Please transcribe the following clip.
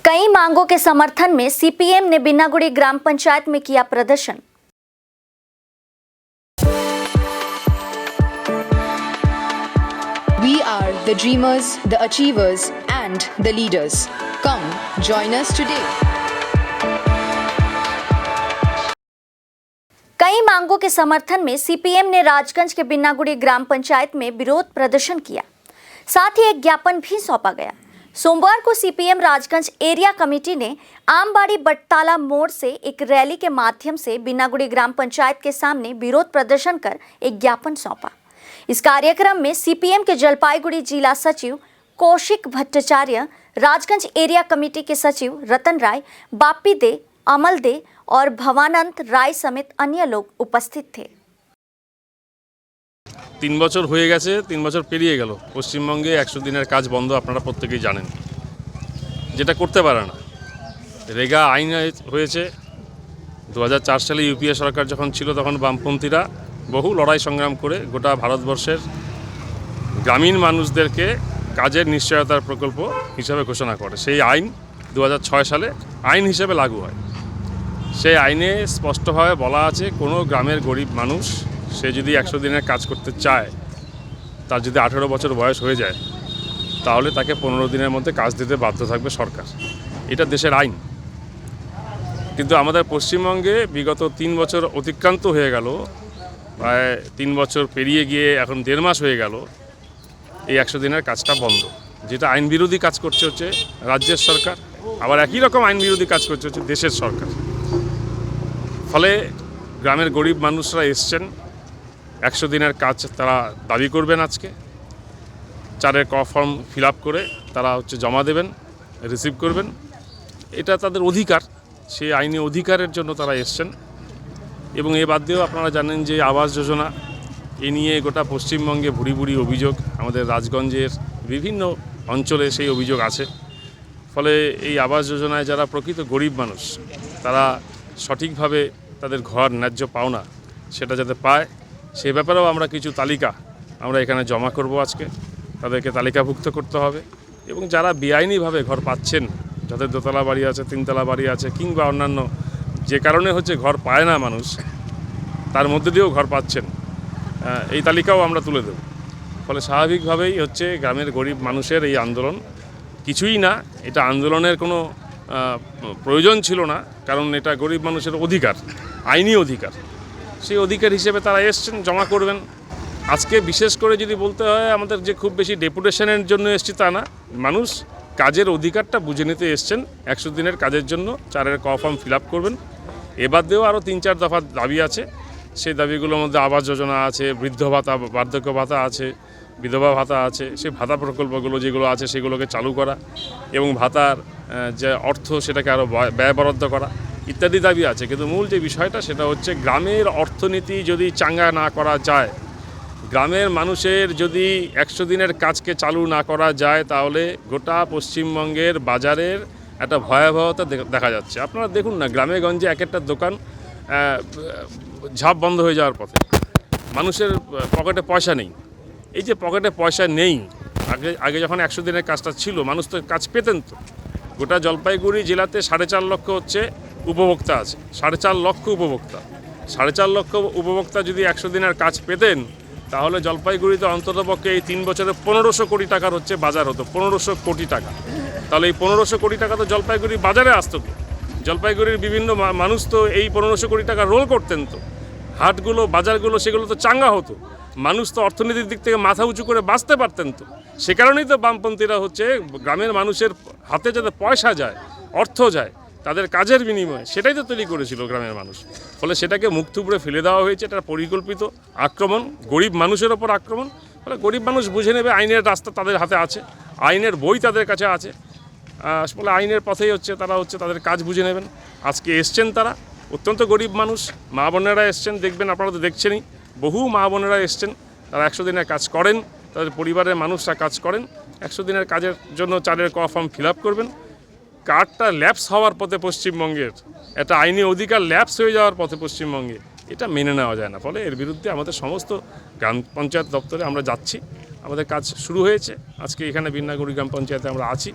कई मांगों के समर्थन में सीपीएम ने बिन्नागुड़ी ग्राम पंचायत में किया प्रदर्शन। We are the dreamers, the achievers, and the leaders. Come, join us today. कई मांगों के समर्थन में सीपीएम ने राजगंज के बिन्नागुड़ी ग्राम पंचायत में विरोध प्रदर्शन किया, साथ ही एक ज्ञापन भी सौंपा गया। सोमवार को सीपीएम राजगंज एरिया कमेटी ने आमबाड़ी बटताला मोड़ से एक रैली के माध्यम से बिन्नागुड़ी ग्राम पंचायत के सामने विरोध प्रदर्शन कर एक ज्ञापन सौंपा। इस कार्यक्रम में सीपीएम के जलपाईगुड़ी जिला सचिव कौशिक भट्टाचार्य, राजगंज एरिया कमेटी के सचिव रतन राय, बापी दे, अमल दे और भवानंत राय समेत अन्य लोग उपस्थित थे। 3 বছর হয়ে গেছে, 3 বছর পেরিয়ে গেল। পশ্চিমবঙ্গে 100 দিনের কাজ বন্ধ, আপনারা প্রত্যেকেই জানেন, যেটা করতে পারে না। রেগা আইন হয়েছে 2004 সালে ইউপিএ সরকার যখন ছিল, তখন বামপন্থীরা বহু লড়াই সংগ্রাম করে গোটা ভারতবর্ষের গ্রামীণ মানুষদেরকে কাজের নিশ্চয়তার প্রকল্প হিসাবে ঘোষণা করে। সেই আইন 2006 সালে আইন হিসেবে লাগু হয়। সেই আইনে স্পষ্টভাবে বলা আছে, কোনো গ্রামের গরিব মানুষ সে যদি 100 দিনের কাজ করতে চায়, তার যদি 18 বছর বয়স হয়ে যায়, তাহলে তাকে 15 দিনের মধ্যে কাজ দিতে বাধ্য থাকবে সরকার। এটা দেশের আইন। কিন্তু আমাদের পশ্চিমবঙ্গে বিগত 3 বছর অতিক্রান্ত হয়ে গেল, প্রায় 3 বছর পেরিয়ে গিয়ে এখন 1.5 মাস হয়ে গেল, এই 100 দিনের কাজটা বন্ধ। যেটা আইন বিরোধী কাজ করছে হচ্ছে রাজ্যের সরকার, আবার একই রকম আইন বিরোধী কাজ করছে হচ্ছে দেশের সরকার। ফলে গ্রামের গরিব মানুষরা এসছেন, 100 দিনের কাজ তারা দাবি করবেন। আজকে 4-এর ক ফর্ম ফিল আপ করে তারা জমা দেবেন, রিসিভ করবেন। এটা তাদের অধিকার, সেই আইনি অধিকারের জন্য তারা এসছেন। এবং এ বাদ দিয়েও আপনারা জানেন যে আবাস যোজনা, এ নিয়ে গোটা পশ্চিমবঙ্গে ভুরি ভুরি অভিযোগ, আমাদের রাজগঞ্জের বিভিন্ন অঞ্চলে সেই অভিযোগ আছে। ফলে এই আবাস যোজনায় যারা প্রকৃত গরিব মানুষ, তারা সঠিকভাবে তাদের ঘর ন্যায্য পাওনা সেটা যাতে পায়, সে ব্যাপারেও আমরা কিছু তালিকা আমরা এখানে জমা করব। আজকে তাদেরকে তালিকাভুক্ত করতে হবে। এবং যারা বেআইনিভাবে ঘর পাচ্ছেন, যাদের দোতলা বাড়ি আছে, 3তলা বাড়ি আছে, কিংবা অন্যান্য যে কারণে ঘর পায় না মানুষ, তার মধ্যে দিয়েও ঘর পাচ্ছেন, এই তালিকাও আমরা তুলে দেব। ফলে স্বাভাবিকভাবেই গ্রামের গরিব মানুষের এই আন্দোলন কিছুই না, এটা আন্দোলনের কোনো প্রয়োজন ছিল না, কারণ এটা গরিব মানুষের অধিকার, আইনি অধিকার। সেই অধিকার হিসেবে তারা এসছেন, জমা করবেন। আজকে বিশেষ করে যদি বলতে হয়, আমাদের যে খুব বেশি ডেপুটেশনের জন্য এসছি তা না, মানুষ কাজের অধিকারটা বুঝে নিতে এসছেন। 100 দিনের কাজের জন্য 4-এর ক ফর্ম ফিল আপ করবেন। এবার দিয়েও আরও 3-4 দফা দাবি আছে। সেই দাবিগুলোর মধ্যে আবাস যোজনা আছে, বৃদ্ধ ভাতা, বার্ধক্য ভাতা আছে, বিধবা ভাতা আছে, সেই ভাতা প্রকল্পগুলো যেগুলো আছে সেগুলোকে চালু করা, এবং ভাতার যে অর্থ সেটাকে আরও ব্যয় বরাদ্দ করা ইত্যাদি দাবি আছে। কিন্তু মূল যে বিষয়টা সেটা হচ্ছে, গ্রামের অর্থনীতি যদি চাঙ্গা না করা যায়, গ্রামের মানুষের যদি 100 দিনের কাজকে চালু না করা যায়, তাহলে গোটা পশ্চিমবঙ্গের বাজারের একটা ভয়াবহতা দেখা যাচ্ছে। আপনারা দেখুন না, গ্রামে গঞ্জে এক একটা দোকান ঝাঁপ বন্ধ হয়ে যাওয়ার পথে, মানুষের পকেটে পয়সা নেই। এই যে পকেটে পয়সা নেই, আগে যখন 100 দিনের কাজটা ছিল, মানুষ তো কাজ পেতেন। তো গোটা জলপাইগুড়ি জেলাতে 4.5 লক্ষ উপভোক্তা আছে, 4.5 লক্ষ উপভোক্তা। 4.5 লক্ষ উপভোক্তা যদি 100 দিনের কাজ পেতেন, তাহলে জলপাইগুড়িতে অন্ততপক্ষে এই 3 বছরে 1500 কোটি টাকার বাজার হতো, 1500 কোটি টাকা। তাহলে এই 1500 কোটি টাকা তো জলপাইগুড়ি বাজারে আসতো। জলপাইগুড়ির বিভিন্ন মানুষ তো এই 1500 কোটি টাকা রোল করতেন। তো হাটগুলো, বাজারগুলো, সেগুলো তো চাঙ্গা হতো, মানুষ তো অর্থনীতির দিক থেকে মাথা উঁচু করে বাঁচতে পারতেন। তো সে কারণেই তো বামপন্থীরা গ্রামের মানুষের হাতে যাতে পয়সা যায়, অর্থ যায়, তাদের কাজের বিনিময়ে, সেটাই তো তৈরি করেছিল গ্রামের মানুষ। ফলে সেটাকে মুখ থুবড়ে ফেলে দেওয়া হয়েছে। এটা পরিকল্পিত আক্রমণ, গরিব মানুষের ওপর আক্রমণ। ফলে গরিব মানুষ বুঝে নেবে, আইনের রাস্তা তাদের হাতে আছে, আইনের বই তাদের কাছে আছে। ফলে আইনের পথেই তারা তাদের কাজ বুঝে নেবেন। আজকে এসছেন তারা, অত্যন্ত গরিব মানুষ, মা বোনেরা এসছেন, দেখবেন আপনারা তো দেখছেনই, বহু মা বোনেরা এসছেন, তারা 100 দিনের কাজ করেন, তাদের পরিবারের মানুষরা কাজ করেন। 100 দিনের কাজের জন্য 4-এর ক ফর্ম ফিল আপ করবেন। কার্ডটা ল্যাপস হওয়ার পথে পশ্চিমবঙ্গের, একটা আইনি অধিকার ল্যাপস হয়ে যাওয়ার পথে পশ্চিমবঙ্গে, এটা মেনে নেওয়া যায় না। ফলে এর বিরুদ্ধে আমাদের সমস্ত গ্রাম পঞ্চায়েত দপ্তরে আমরা যাচ্ছি, আমাদের কাজ শুরু হয়েছে। আজকে এখানে বিন্নাগুড়ি গ্রাম পঞ্চায়েতে আমরা আছি।